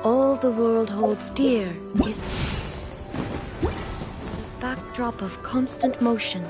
All the world holds dear is a backdrop of constant motion.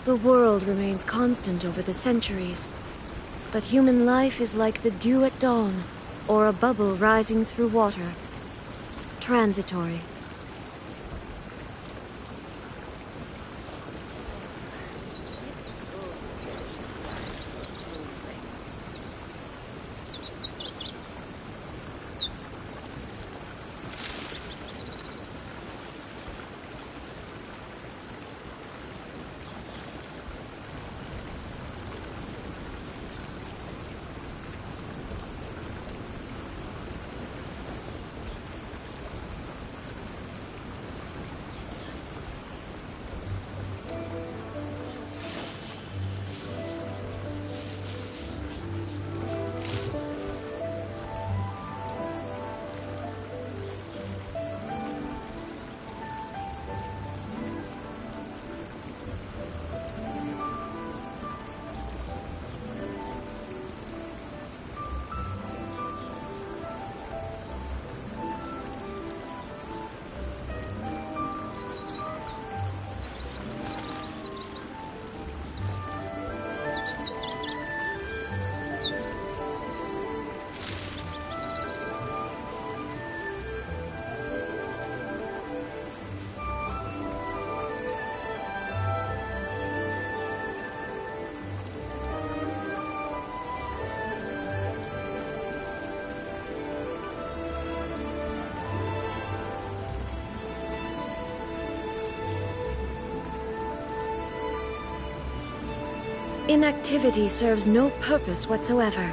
The world remains constant over the centuries, but human life is like the dew at dawn, or a bubble rising through water. Transitory. Inactivity serves no purpose whatsoever.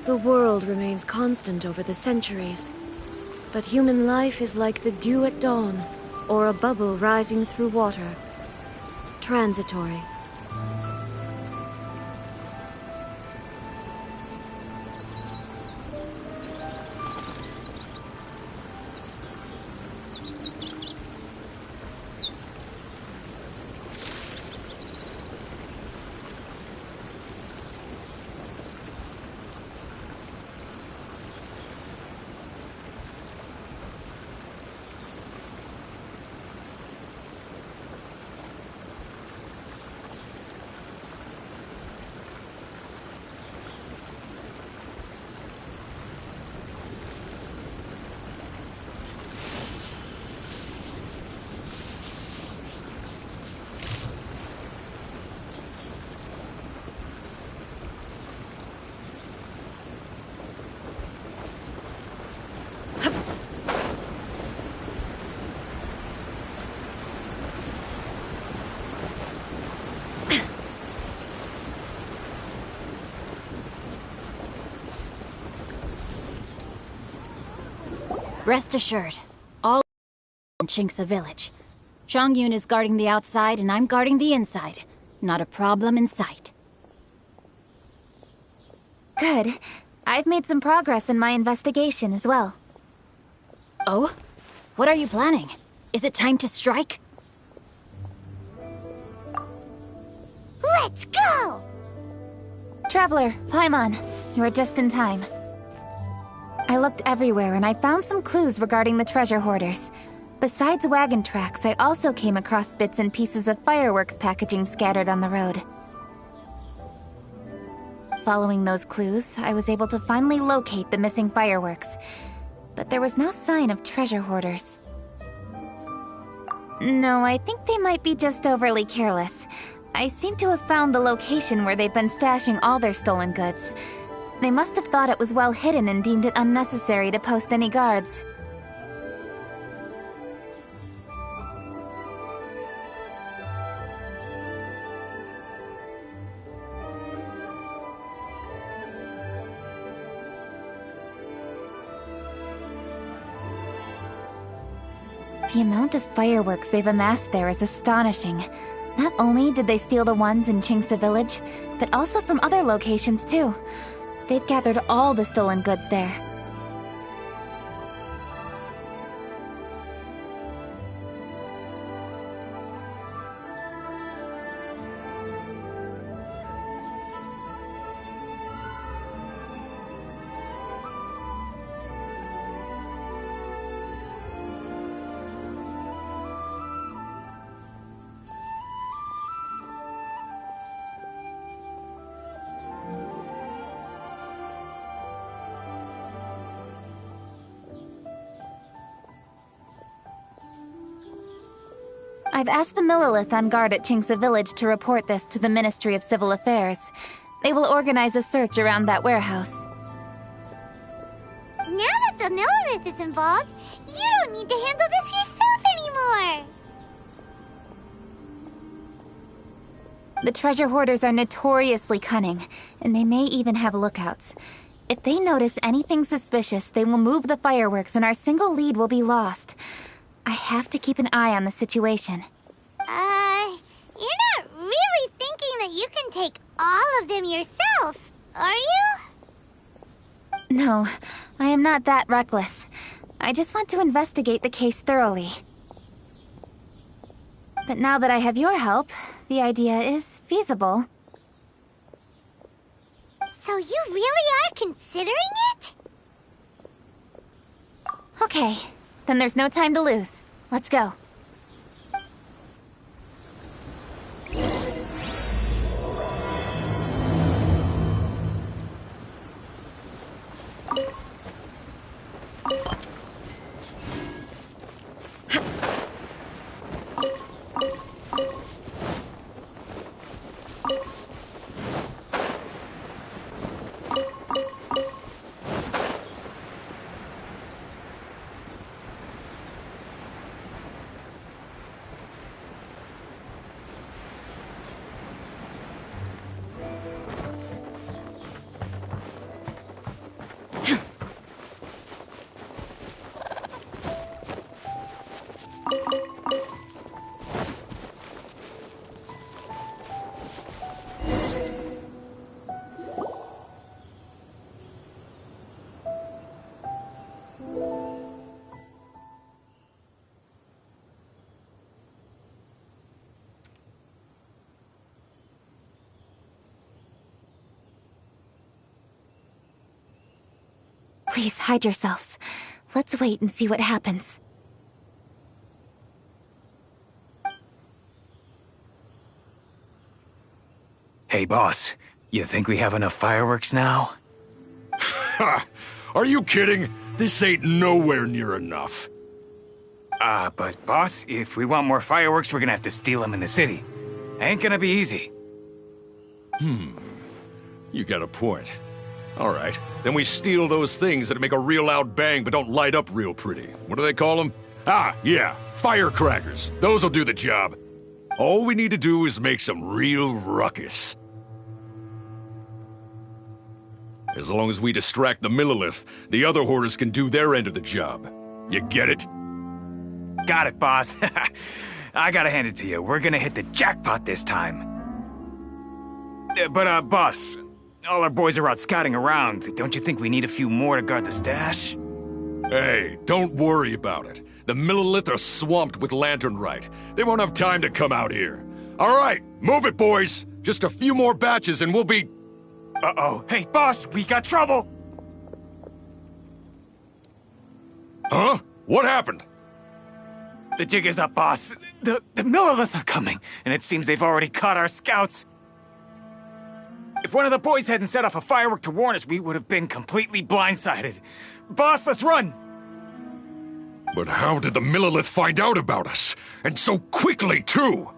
The world remains constant over the centuries, but human life is like the dew at dawn, or a bubble rising through water. Transitory. Rest assured, all in Chinksa village. Chongyun is guarding the outside and I'm guarding the inside. Not a problem in sight. Good. I've made some progress in my investigation as well. Oh? What are you planning? Is it time to strike? Let's go! Traveler, Paimon, you are just in time. I looked everywhere and I found some clues regarding the treasure hoarders. Besides wagon tracks, I also came across bits and pieces of fireworks packaging scattered on the road. Following those clues, I was able to finally locate the missing fireworks. But there was no sign of treasure hoarders. No, I think they might be just overly careless. I seem to have found the location where they've been stashing all their stolen goods. They must have thought it was well hidden and deemed it unnecessary to post any guards. The amount of fireworks they've amassed there is astonishing. Not only did they steal the ones in Chinksa village, but also from other locations too. They've gathered all the stolen goods there. I've asked the Millilith on guard at Chinksa village to report this to the Ministry of Civil Affairs. They will organize a search around that warehouse. Now that the Millilith is involved, you don't need to handle this yourself anymore! The treasure hoarders are notoriously cunning, and they may even have lookouts. If they notice anything suspicious, they will move the fireworks and our single lead will be lost. I have to keep an eye on the situation. You're not really thinking that you can take all of them yourself, are you? No, I am not that reckless. I just want to investigate the case thoroughly. But now that I have your help, the idea is feasible. So you really are considering it? Okay, then there's no time to lose. Let's go. Please, hide yourselves. Let's wait and see what happens. Hey, boss. You think we have enough fireworks now? Ha! Are you kidding? This ain't nowhere near enough. But boss, if we want more fireworks, we're gonna have to steal them in the city. Ain't gonna be easy. You got a point. All right, then we steal those things that make a real loud bang but don't light up real pretty. What do they call them? Ah, yeah, firecrackers. Those'll do the job. All we need to do is make some real ruckus. As long as we distract the Millilith, the other hoarders can do their end of the job. You get it? Got it, boss. I gotta hand it to you. We're gonna hit the jackpot this time. But, boss, all our boys are out scouting around. Don't you think we need a few more to guard the stash? Hey, don't worry about it. The Millilith are swamped with Lanternite. They won't have time to come out here. All right, move it, boys. Just a few more batches and we'll be... Uh-oh. Hey, boss, we got trouble! Huh? What happened? The jig is up, boss. The Millilith are coming, and it seems they've already caught our scouts. If one of the boys hadn't set off a firework to warn us, we would have been completely blindsided. Boss, let's run! But how did the Millilith find out about us? And so quickly, too?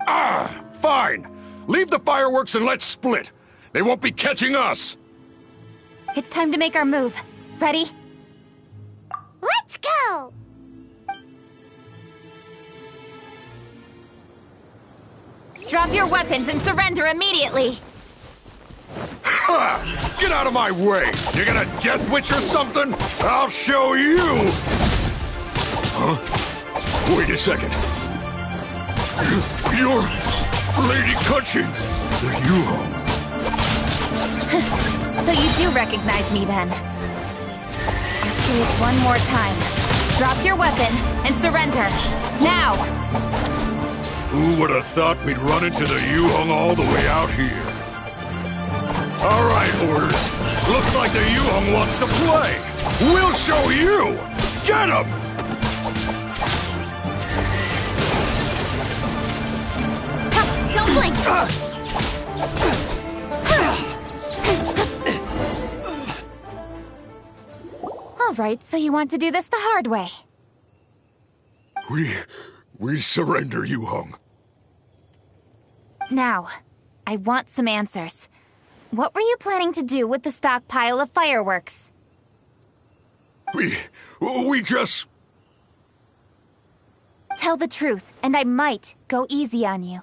Ah, fine. Leave the fireworks and let's split. They won't be catching us. It's time to make our move. Ready? Let's go! Drop your weapons and surrender immediately! Ha! Get out of my way! You gonna death witch or something? I'll show you! Huh? Wait a second. You're Lady Cutching, the Yuho. So you do recognize me then? I'll say it one more time. Drop your weapon and surrender. Now! Who would have thought we'd run into the Yuhong all the way out here? All right, Orders. Looks like the Yuhong wants to play. We'll show you! Get him! Don't blink! All right, so you want to do this the hard way. We surrender, Yuhong. Now, I want some answers. What were you planning to do with the stockpile of fireworks? We just... Tell the truth, and I might go easy on you.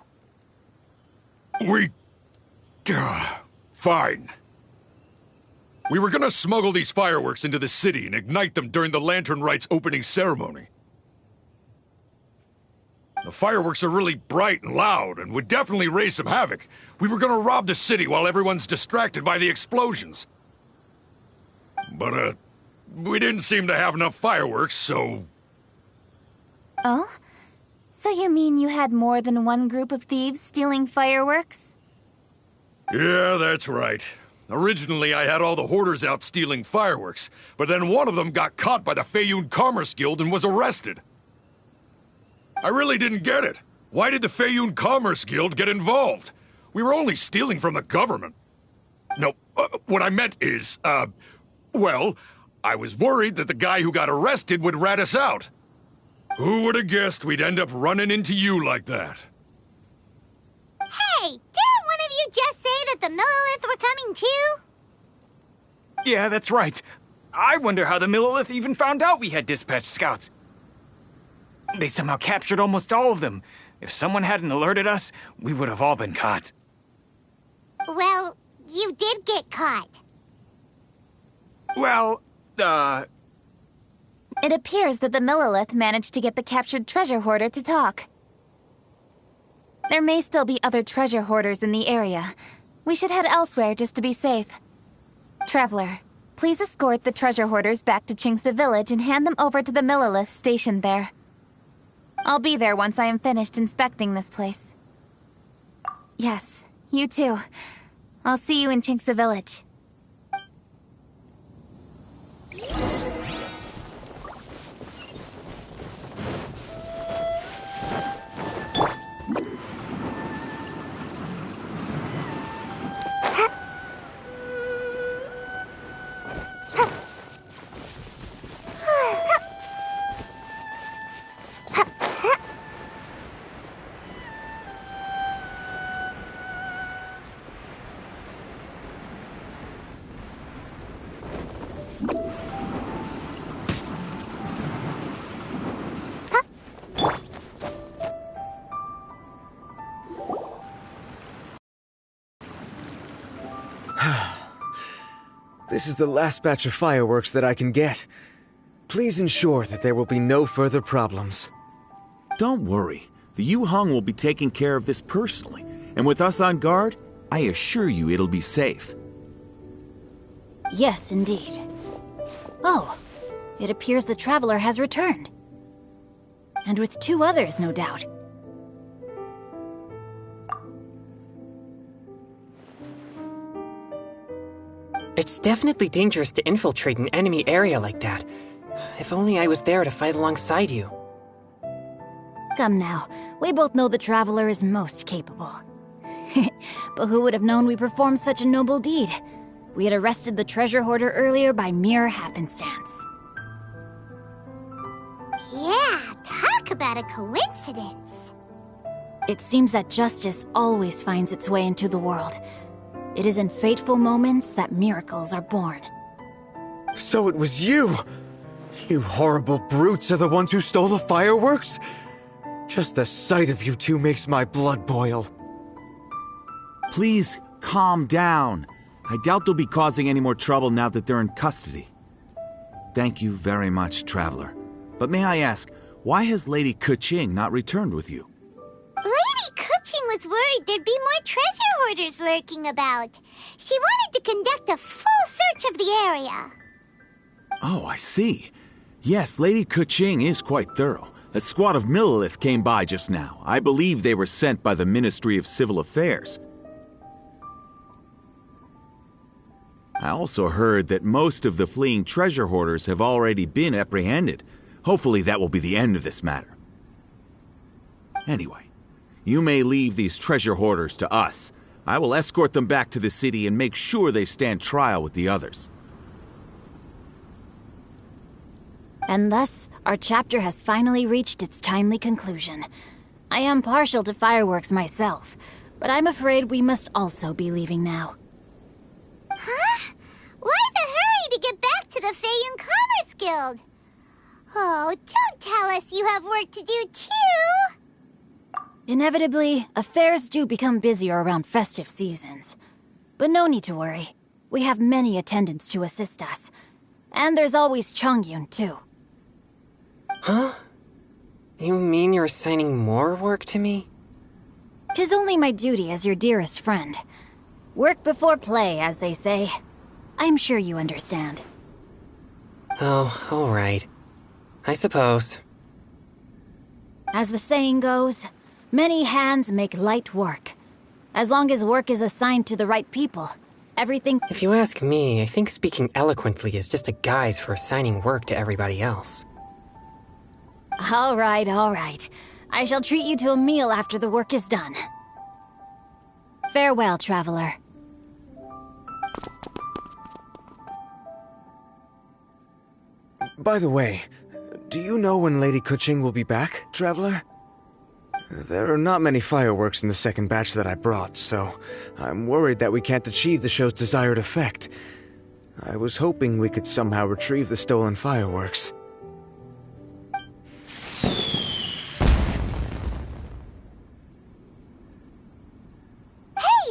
Fine. We were gonna smuggle these fireworks into the city and ignite them during the Lantern Rite's opening ceremony. The fireworks are really bright and loud and would definitely raise some havoc. We were gonna rob the city while everyone's distracted by the explosions. But, we didn't seem to have enough fireworks, so... Oh? So you mean you had more than one group of thieves stealing fireworks? Yeah, that's right. Originally, I had all the hoarders out stealing fireworks, but then one of them got caught by the Feiyun Commerce Guild and was arrested. I really didn't get it. Why did the Feiyun Commerce Guild get involved? We were only stealing from the government. No, what I meant is, well, I was worried that the guy who got arrested would rat us out. Who would have guessed we'd end up running into you like that? Hey, didn't one of you just say that the Millilith were coming too? Yeah, that's right. I wonder how the Millilith even found out we had dispatched scouts. They somehow captured almost all of them. If someone hadn't alerted us, we would have all been caught. Well, you did get caught. Well, It appears that the Millilith managed to get the captured treasure hoarder to talk. There may still be other treasure hoarders in the area. We should head elsewhere just to be safe. Traveler, please escort the treasure hoarders back to Chingsa Village and hand them over to the Millilith stationed there. I'll be there once I am finished inspecting this place. Yes, you too. I'll see you in Chingsa Village. This is the last batch of fireworks that I can get. Please ensure that there will be no further problems. Don't worry. The Yu-Hung will be taking care of this personally. And with us on guard, I assure you it'll be safe. Yes, indeed. Oh, it appears the Traveler has returned. And with 2 others, no doubt. It's definitely dangerous to infiltrate an enemy area like that. If only I was there to fight alongside you. Come now, we both know the Traveler is most capable. But who would have known we performed such a noble deed? We had arrested the treasure hoarder earlier by mere happenstance. Yeah, talk about a coincidence. It seems that justice always finds its way into the world. It is in fateful moments that miracles are born. So it was you! You horrible brutes are the ones who stole the fireworks? Just the sight of you two makes my blood boil. Please, calm down. I doubt they'll be causing any more trouble now that they're in custody. Thank you very much, Traveler. But may I ask, why has Lady Keqing not returned with you? Lady Keqing was worried there'd be more treasure hoarders lurking about. She wanted to conduct a full search of the area. Oh, I see. Yes, Lady Keqing is quite thorough. A squad of Millelith came by just now. I believe they were sent by the Ministry of Civil Affairs. I also heard that most of the fleeing treasure hoarders have already been apprehended. Hopefully that will be the end of this matter. Anyway, you may leave these treasure hoarders to us. I will escort them back to the city and make sure they stand trial with the others. And thus, our chapter has finally reached its timely conclusion. I am partial to fireworks myself, but I'm afraid we must also be leaving now. Huh? Why the hurry to get back to the Feiyun Commerce Guild? Oh, don't tell us you have work to do too! Inevitably, affairs do become busier around festive seasons. But no need to worry. We have many attendants to assist us. And there's always Chongyun, too. Huh? You mean you're assigning more work to me? 'Tis only my duty as your dearest friend. Work before play, as they say. I'm sure you understand. Oh, all right. I suppose. As the saying goes, many hands make light work. As long as work is assigned to the right people, everything— If you ask me, I think speaking eloquently is just a guise for assigning work to everybody else. All right, all right. I shall treat you to a meal after the work is done. Farewell, Traveler. By the way, do you know when Lady Keqing will be back, Traveler? There are not many fireworks in the second batch that I brought, so I'm worried that we can't achieve the show's desired effect. I was hoping we could somehow retrieve the stolen fireworks. Hey!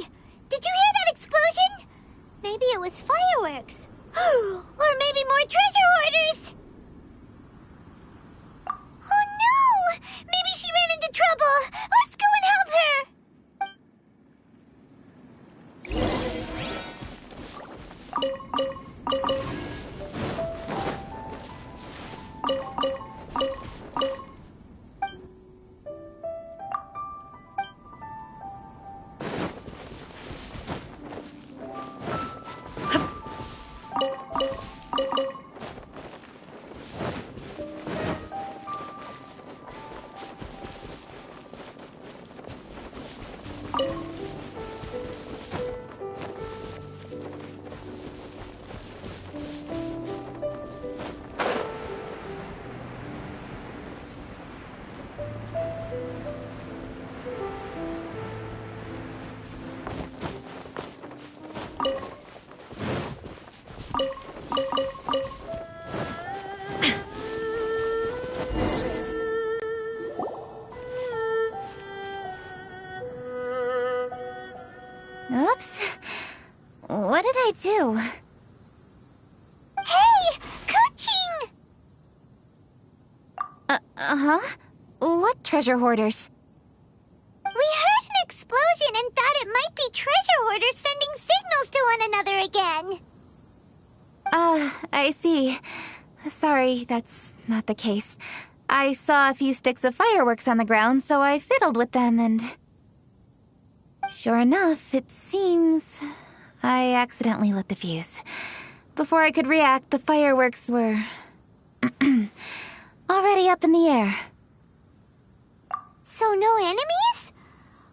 Did you hear that explosion? Maybe it was fireworks. Or maybe more treasure hoarders! Oh no! Maybe she ran into trouble! Let's go and help her! Oops. What did I do? Huh? What treasure hoarders? We heard an explosion and thought it might be treasure hoarders sending signals to one another again. I see. Sorry, that's not the case. I saw a few sticks of fireworks on the ground, so I fiddled with them and... Sure enough, it seems... I accidentally lit the fuse. Before I could react, the fireworks were... already up in the air. So no enemies?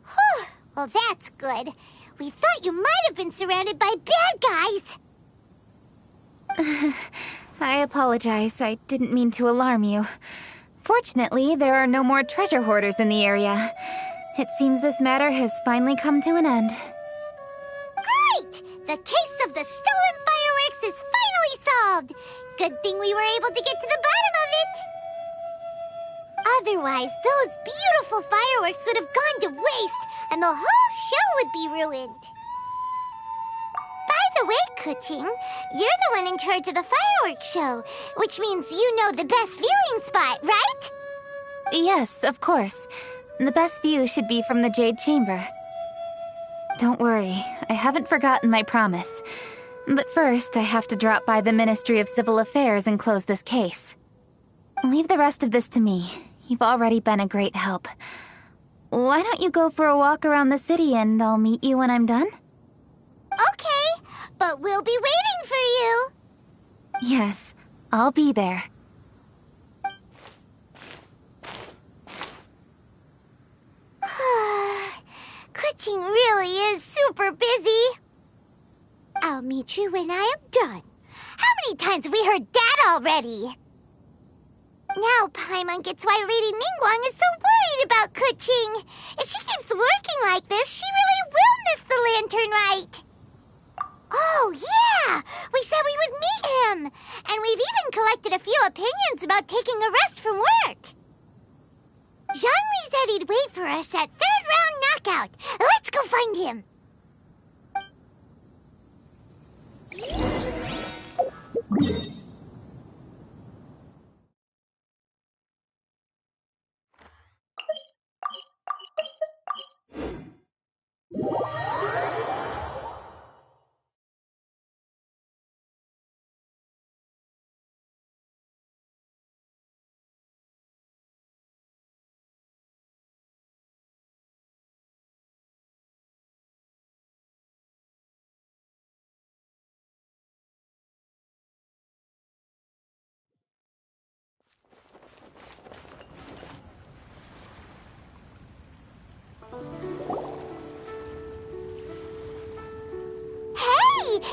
Whew, well that's good. We thought you might have been surrounded by bad guys. I apologize. I didn't mean to alarm you. Fortunately, there are no more treasure hoarders in the area. It seems this matter has finally come to an end. Great! The case of the stolen fireworks is finally solved. Good thing we were able to get to the bottom of it. Otherwise, those beautiful fireworks would have gone to waste, and the whole show would be ruined. By the way, Kuching, you're the one in charge of the fireworks show, which means you know the best viewing spot, right? Yes, of course. The best view should be from the Jade Chamber. Don't worry, I haven't forgotten my promise. But first, I have to drop by the Ministry of Civil Affairs and close this case. Leave the rest of this to me. You've already been a great help. Why don't you go for a walk around the city and I'll meet you when I'm done? Okay, but we'll be waiting for you. Yes, I'll be there. Kuching really is super busy. I'll meet you when I am done. How many times have we heard that already? Now Paimon gets why Lady Ningguang is so worried about Kuching. If she keeps working like this, she really will miss the lantern rite. Oh, yeah! We said we would meet him! And we've even collected a few opinions about taking a rest from work. Zhongli said he'd wait for us at third round knockout. Let's go find him.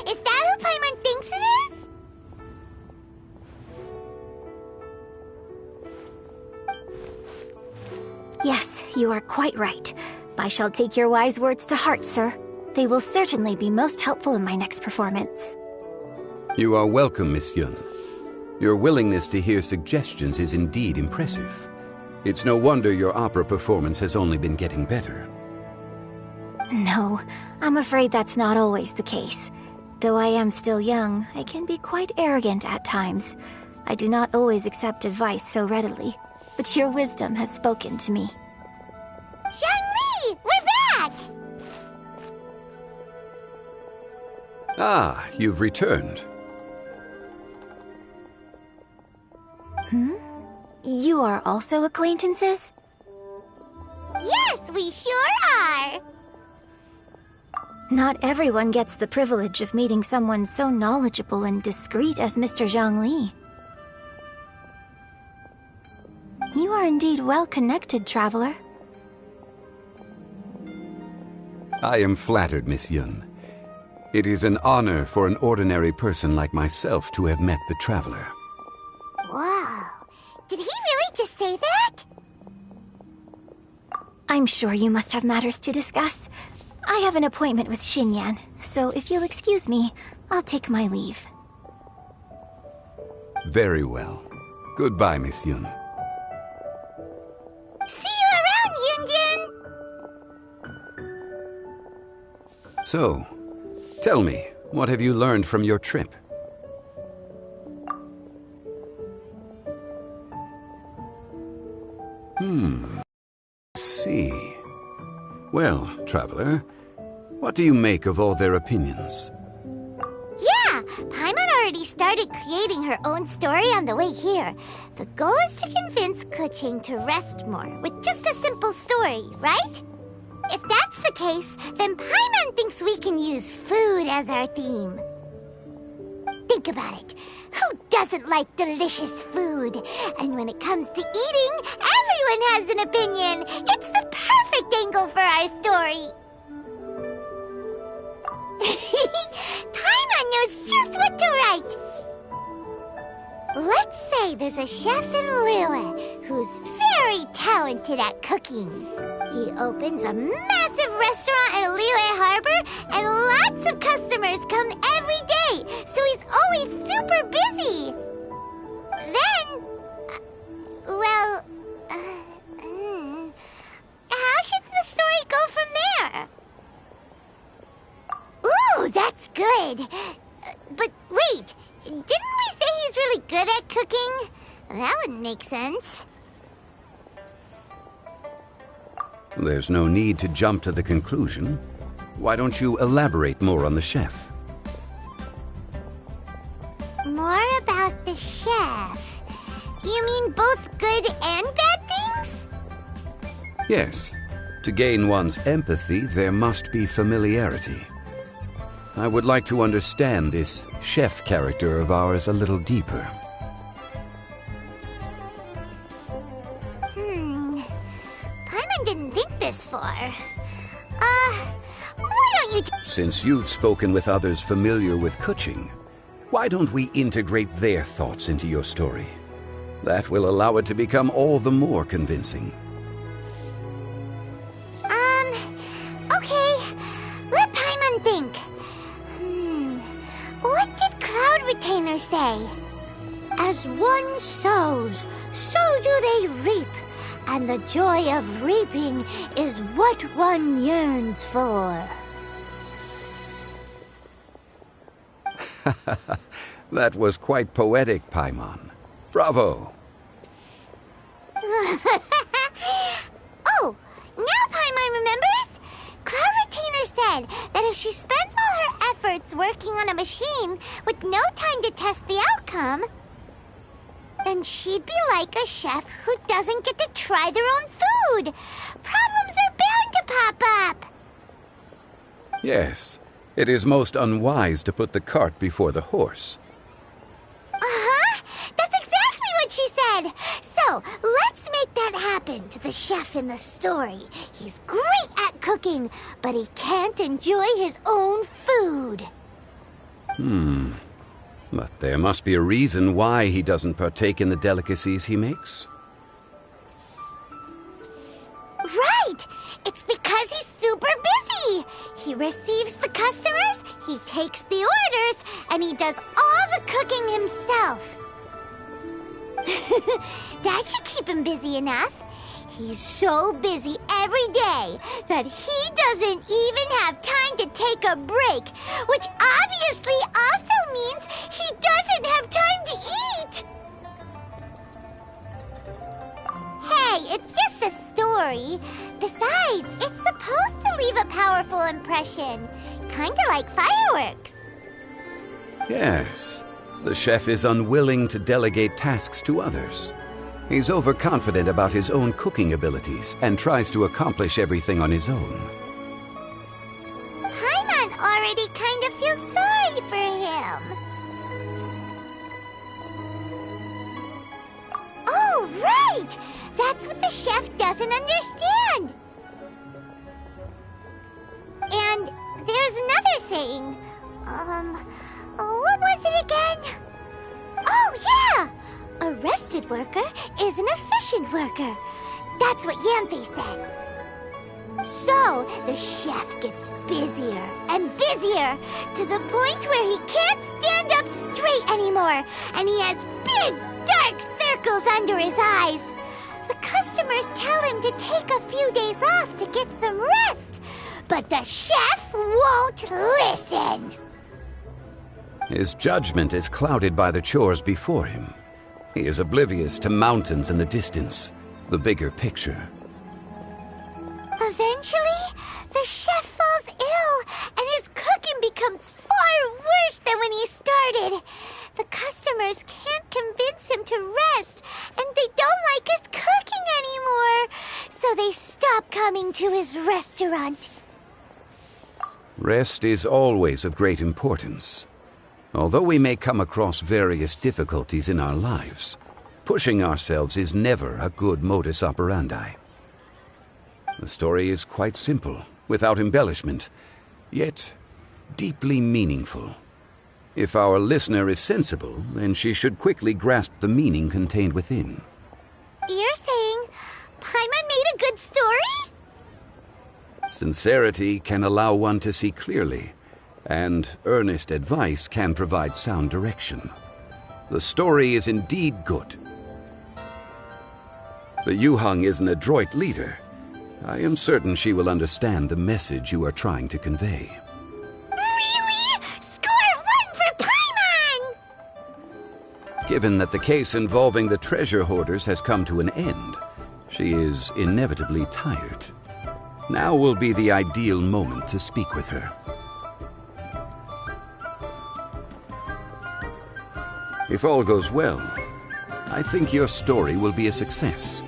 Is that who Paimon thinks it is? Yes, you are quite right. I shall take your wise words to heart, sir. They will certainly be most helpful in my next performance. You are welcome, Miss Yun. Your willingness to hear suggestions is indeed impressive. It's no wonder your opera performance has only been getting better. No, I'm afraid that's not always the case. Though I am still young, I can be quite arrogant at times. I do not always accept advice so readily, but your wisdom has spoken to me. Zhongli! We're back! Ah, you've returned. You are also acquaintances? Yes, we sure are! Not everyone gets the privilege of meeting someone so knowledgeable and discreet as Mr. Zhongli. You are indeed well-connected, traveler. I am flattered, Miss Yun. It is an honor for an ordinary person like myself to have met the traveler. Wow. Did he really just say that? I'm sure you must have matters to discuss. I have an appointment with Xinyan, so if you'll excuse me, I'll take my leave. Very well. Goodbye, Miss Yun. See you around, Yunjin! So, tell me, what have you learned from your trip? Well, Traveler, what do you make of all their opinions? Yeah, Paimon already started creating her own story on the way here. The goal is to convince Kuching to rest more with just a simple story, right? If that's the case, then Paimon thinks we can use food as our theme. Think about it. Who doesn't like delicious food? And when it comes to eating, everyone has an opinion. It's the perfect angle for our story. Paimon knows just what to write. Let's say there's a chef in Liyue who's very talented at cooking. He opens a massive restaurant at Liyue Harbor, and lots of customers come every day, so he's always super busy. Then, how should the story go from there? Ooh, that's good. But wait, didn't we say he's really good at cooking? That wouldn't make sense. There's no need to jump to the conclusion. Why don't you elaborate more on the chef? More about the chef. You mean both good and bad things? Yes. To gain one's empathy, there must be familiarity. I would like to understand this chef character of ours a little deeper. Paimon didn't think this far. Why don't you Since you've spoken with others familiar with Kuching, why don't we integrate their thoughts into your story? That will allow it to become all the more convincing. Okay. Let Paimon think. What did Cloud Retainer say? As one sows, so do they reap. And the joy of reaping is what one yearns for. That was quite poetic, Paimon. Bravo! Oh, now Paimon remembers? Cloud Retainer said that if she spends all her efforts working on a machine with no time to test the outcome, then she'd be like a chef who doesn't get to try their own food. Problems are bound to pop up. Yes, it is most unwise to put the cart before the horse. That's exactly what she said. So, let's make that happen to the chef in the story. He's great at cooking, but he can't enjoy his own food. But there must be a reason why he doesn't partake in the delicacies he makes. Right! It's because he's super busy. He receives the customers, he takes the orders, and he does all the cooking himself. That should keep him busy enough. He's so busy every day that he doesn't even have time to take a break, which obviously also means he doesn't have time to eat. Hey, it's just a story. Besides, it's supposed to leave a powerful impression, kinda like fireworks. Yes, the chef is unwilling to delegate tasks to others. He's overconfident about his own cooking abilities and tries to accomplish everything on his own. Paimon already kind of feels sorry for him. Oh, right! That's what the chef doesn't understand. And there's another saying. What was it again? Oh, yeah! A rested worker is an efficient worker. That's what Yanthe said. So, the chef gets busier and busier to the point where he can't stand up straight anymore, and he has big, dark circles under his eyes. The customers tell him to take a few days off to get some rest, but the chef won't listen. His judgment is clouded by the chores before him. He is oblivious to mountains in the distance, the bigger picture. Eventually, The chef falls ill, and his cooking becomes far worse than when he started. The customers can't convince him to rest, and they don't like his cooking anymore. So they stop coming to his restaurant. Rest is always of great importance. Although we may come across various difficulties in our lives, pushing ourselves is never a good modus operandi. The story is quite simple, without embellishment, yet deeply meaningful. If our listener is sensible, then she should quickly grasp the meaning contained within. You're saying Paimon made a good story? Sincerity can allow one to see clearly, and earnest advice can provide sound direction. The story is indeed good. The Yuhang is an adroit leader. I am certain she will understand the message you are trying to convey. Really? Score 1 for Paimon! Given that the case involving the treasure hoarders has come to an end, she is inevitably tired. Now will be the ideal moment to speak with her. If all goes well, I think your story will be a success.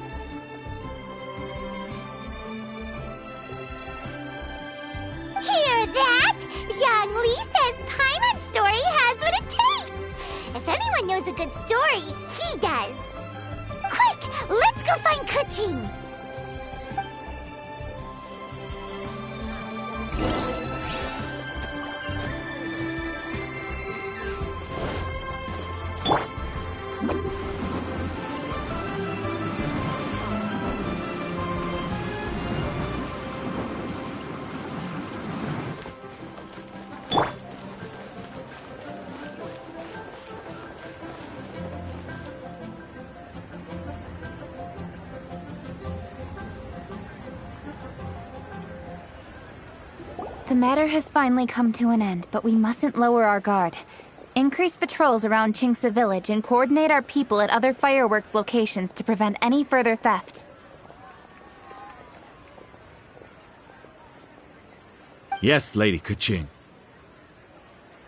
Hear that? Zhongli says Paimon's story has what it takes. If anyone knows a good story, he does. Quick, let's go find Kuching. The matter has finally come to an end, but we mustn't lower our guard. Increase patrols around Qingsa village and coordinate our people at other fireworks locations to prevent any further theft. Yes, Lady Kuching.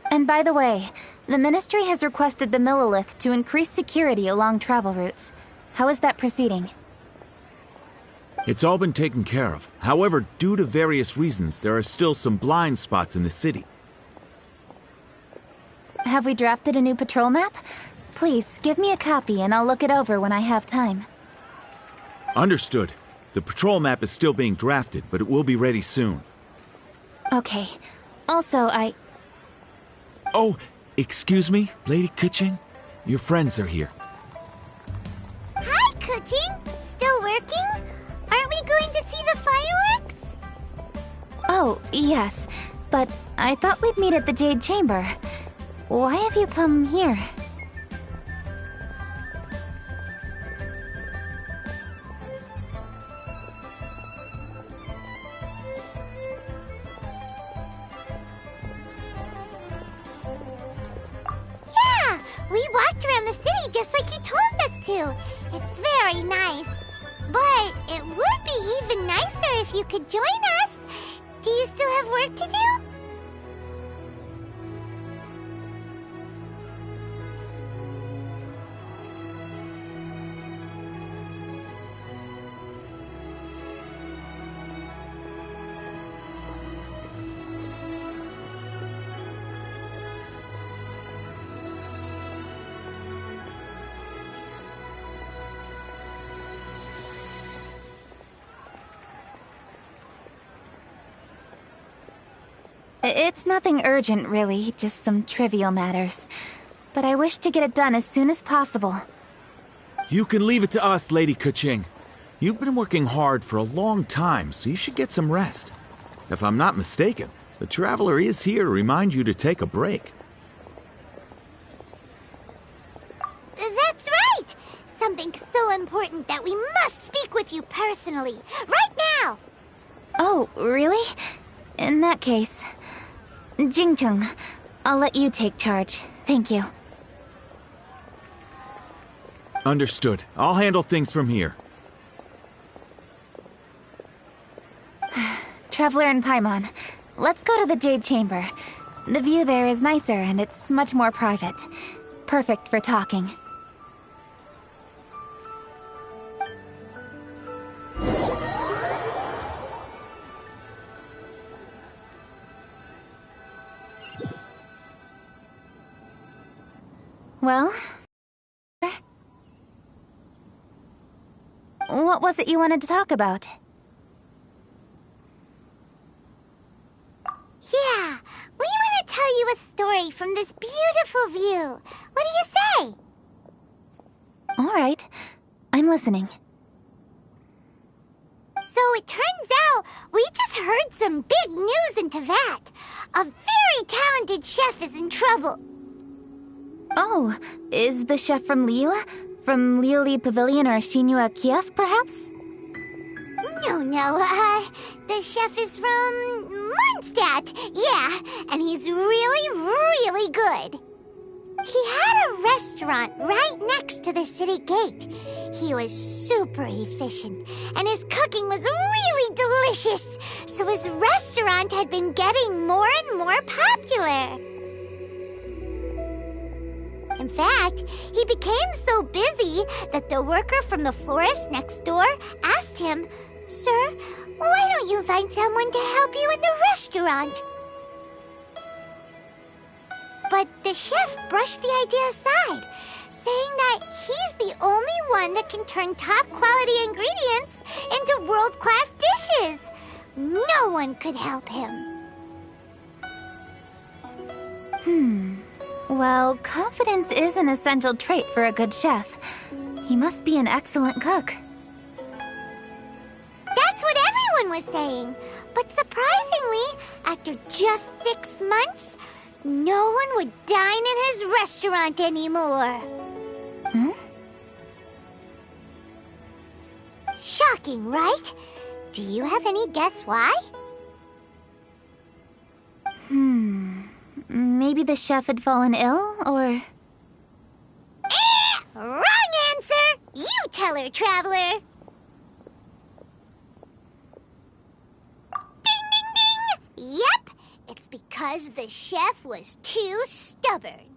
And by the way, the Ministry has requested the Millilith to increase security along travel routes. How is that proceeding? It's all been taken care of. However, due to various reasons, there are still some blind spots in the city. Have we drafted a new patrol map? Please, give me a copy and I'll look it over when I have time. Understood. The patrol map is still being drafted, but it will be ready soon. Okay. Also, Oh, excuse me, Lady Kuching? Your friends are here. Hi, Kuching. Still working? Aren't we going to see the fireworks? Oh, yes. But I thought we'd meet at the Jade Chamber. Why have you come here? Yeah, we walked around the city just like you told us to. It's very nice. But it would be even nicer if you could join us. Do you still have work to do? It's nothing urgent, really, just some trivial matters. But I wish to get it done as soon as possible. You can leave it to us, Lady Kuching. You've been working hard for a long time, so you should get some rest. If I'm not mistaken, the Traveler is here to remind you to take a break. That's right! Something so important that we must speak with you personally, right now! Oh, really? In that case... Jingcheng, I'll let you take charge. Thank you. Understood. I'll handle things from here. Traveler and Paimon, let's go to the Jade Chamber. The view there is nicer and it's much more private. Perfect for talking. Well? What was it you wanted to talk about? Yeah, we want to tell you a story from this beautiful view. What do you say? All right, I'm listening. So it turns out we just heard some big news in Teyvat. A very talented chef is in trouble. Oh, is the chef from Liyue? From Liuli Pavilion or Shinua Kiosk, perhaps? No, the chef is from Mondstadt. Yeah, and he's really good. He had a restaurant right next to the city gate. He was super efficient, and his cooking was really delicious, so his restaurant had been getting more and more popular. In fact, he became so busy that the worker from the florist next door asked him, "Sir, why don't you find someone to help you in the restaurant?" But the chef brushed the idea aside, saying that he's the only one that can turn top-quality ingredients into world-class dishes. No one could help him. Well, confidence is an essential trait for a good chef. He must be an excellent cook. That's what everyone was saying. But surprisingly, after just 6 months, no one would dine in his restaurant anymore. Shocking, right? Do you have any guess why? Maybe the chef had fallen ill, or... Wrong answer! You tell her, Traveler! Ding, ding, ding! Yep, it's because the chef was too stubborn.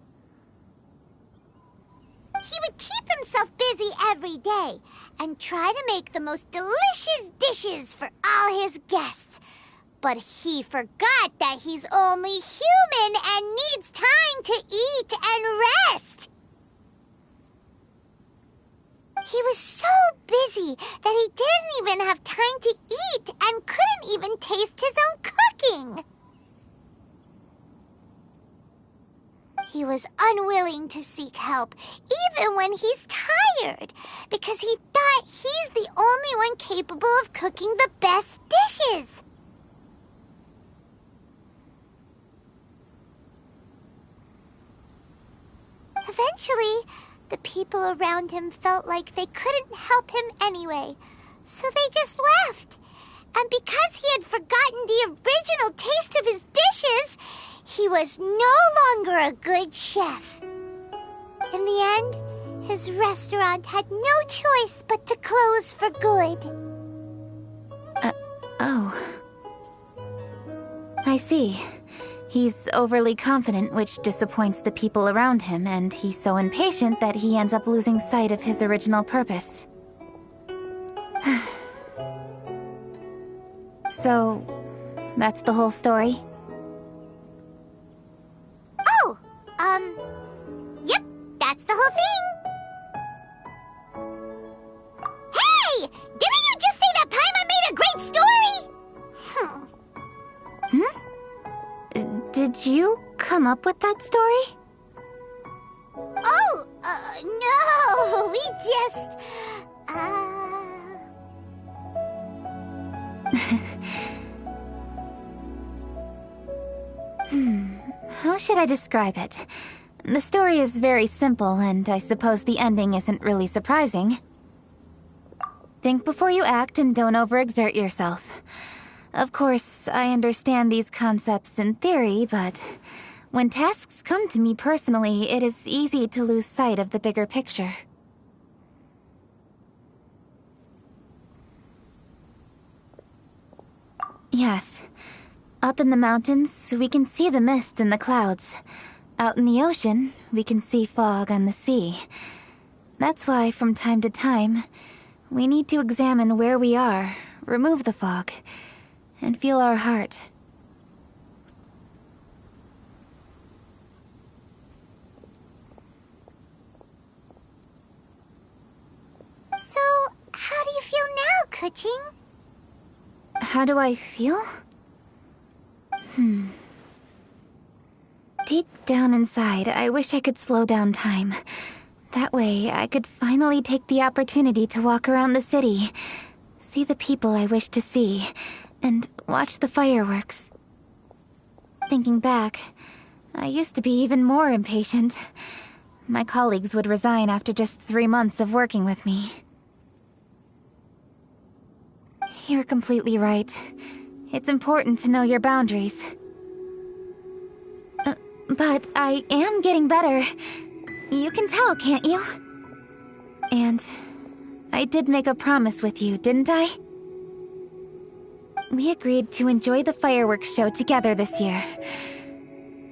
He would keep himself busy every day and try to make the most delicious dishes for all his guests. But he forgot that he's only human and needs time to eat and rest. He was so busy that he didn't even have time to eat and couldn't even taste his own cooking. He was unwilling to seek help, even when he's tired, because he thought he's the only one capable of cooking the best dishes. Eventually, the people around him felt like they couldn't help him anyway, so they just left. And because he had forgotten the original taste of his dishes, he was no longer a good chef. In the end, his restaurant had no choice but to close for good. Oh. I see. He's overly confident, which disappoints the people around him, and he's so impatient that he ends up losing sight of his original purpose. So, that's the whole story? Oh, yep, that's the whole thing. Hey! Didn't you just say that Paimon made a great story? Did you come up with that story? Oh, no, we just, How should I describe it? The story is very simple, and I suppose the ending isn't really surprising. Think before you act and don't overexert yourself. Of course, I understand these concepts in theory, but when tasks come to me personally, it is easy to lose sight of the bigger picture. Yes. Up in the mountains, we can see the mist in the clouds. Out in the ocean, we can see fog on the sea. That's why, from time to time, we need to examine where we are, remove the fog, and feel our heart. So, how do you feel now, Kuching? How do I feel? Deep down inside, I wish I could slow down time. That way, I could finally take the opportunity to walk around the city, see the people I wish to see, and watch the fireworks. Thinking back, I used to be even more impatient. My colleagues would resign after just 3 months of working with me. You're completely right. It's important to know your boundaries. But I am getting better. You can tell, can't you? And I did make a promise with you, didn't I? We agreed to enjoy the fireworks show together this year.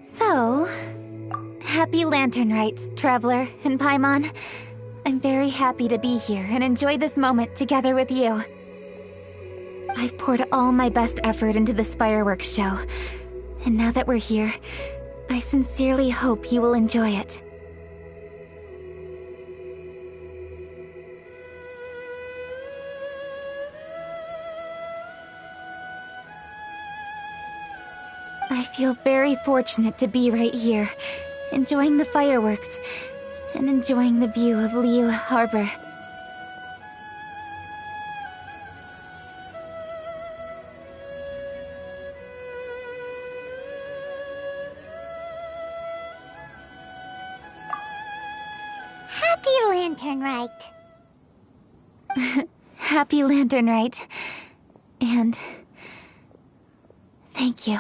So, happy Lantern Rite, Traveler and Paimon. I'm very happy to be here and enjoy this moment together with you. I've poured all my best effort into this fireworks show, and now that we're here, I sincerely hope you will enjoy it. I feel very fortunate to be right here, enjoying the fireworks, and enjoying the view of Liu Harbor. Happy Lantern Rite. Happy Lantern Rite. And thank you.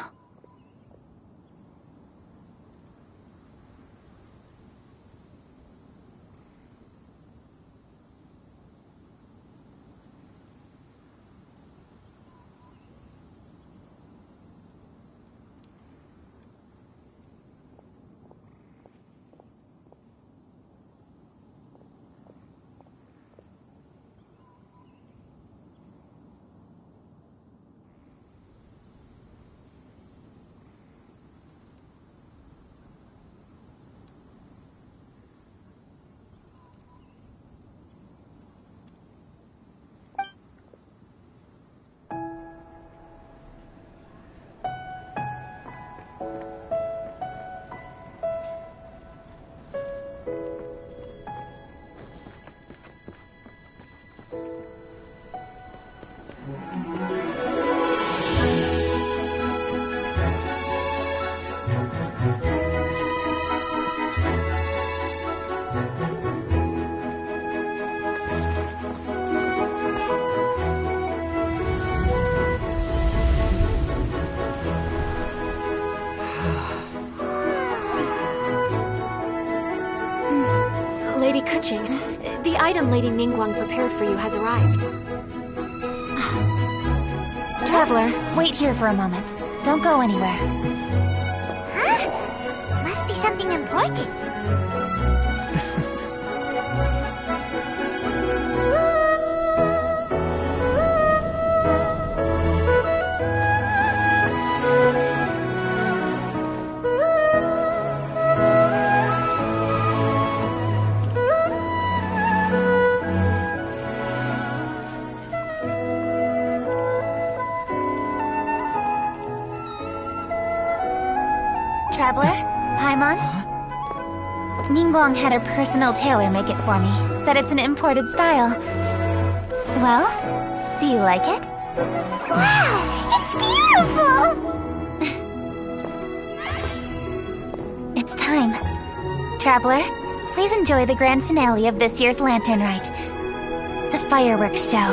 Lady Kuching, the item Lady Ningguang prepared for you has arrived. Traveler, wait here for a moment. Don't go anywhere. Huh? Must be something important. Traveler? Paimon? Ningguang had her personal tailor make it for me. Said it's an imported style. Well, do you like it? Wow! It's beautiful! It's time. Traveler, please enjoy the grand finale of this year's Lantern Rite. The fireworks show.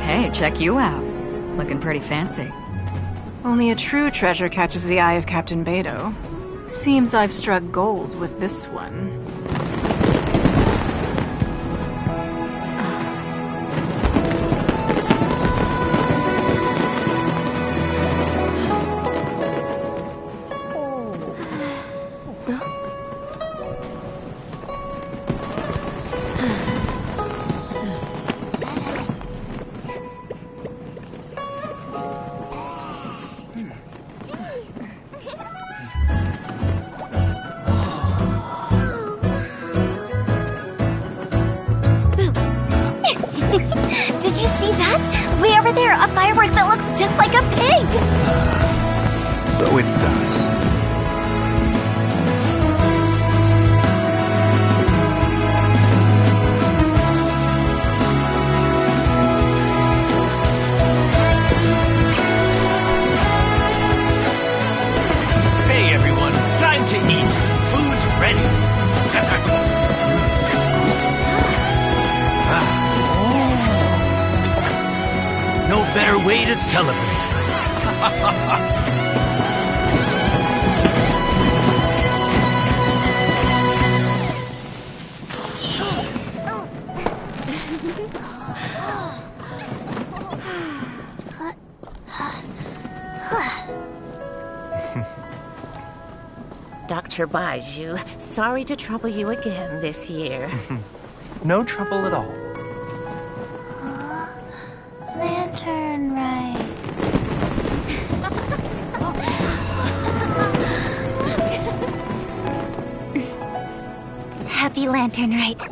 Hey, check you out. Looking pretty fancy. Only a true treasure catches the eye of Captain Beto. Seems I've struck gold with this one. Did you see that? Way over there, a firework that looks just like a pig! So it does. Hey everyone, time to eat. Food's ready. No better way to celebrate. Dr. Baiju, sorry to trouble you again this year. No trouble at all. Lantern right. Happy Lantern Rite.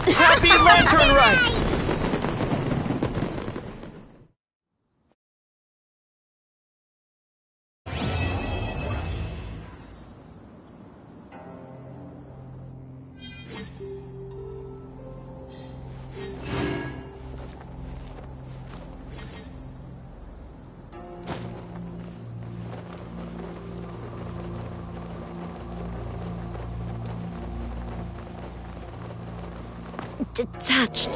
Happy Lantern Rite! Detached